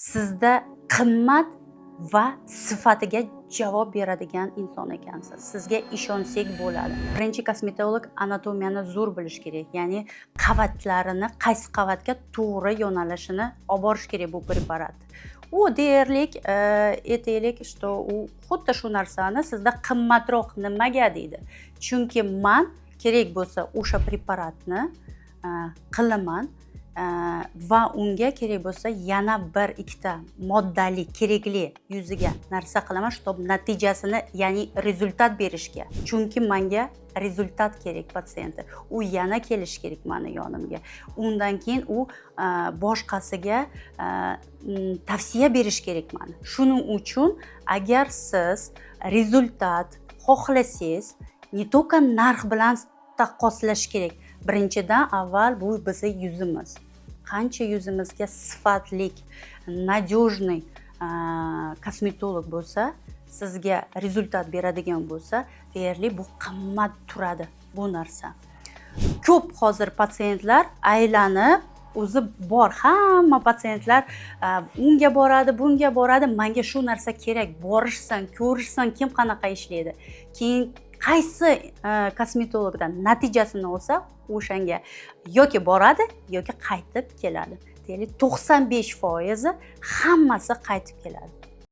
sizda qimmat va sifatiga javob beradigan inson ekansiz. Sizga ishonsak bo'ladi. Birinchi kosmetolog anatomiyani zo'r bilish kerak. Ya'ni qavatlarini qaysi qavatga to'g'ri yo'nalishini olib borish kerak bu preparat. U deyarli aytaylik, что u xuddi shu narsani sizda qimmatroq nimaga deydi. Chunki men kerak bo'lsa o'sha preparatni qilaman va unga kerak bo'lsa yana bir ikkita moddali kerakli yuziga narsa qilaman, чтобы natijasini, ya'ni rezultat berishga. Chunki menga rezultat kerak patsiyentda. U yana kelish kerak meni yonimga. Undan keyin u boshqasiga tavsiya berish kerak meni. Shuning uchun agar siz rezultat xohlasangiz, не только narx bilan taqqoslash kerak. Birinchidan avval bu bizning yuzimiz. Qancha yuzimizga sifatlik, надежный kosmetolog bo'lsa, sizga rezultat beradigan bo'lsa, deyarli bu qimmat turadi bu narsa. Ko'p hozir patsiyentlar aylanib o'zi bor, hamma patsiyentlar unga boradi, bunga boradi, menga shu narsa kerak, borishsan, ko'rishsan, kim qanaqa ishlaydi. Keyin qaysi kosmetologdan natijasini olsa, o'shanga yoki boradi, yoki qaytib keladi. Deylik 95% hammasi qaytib keladi.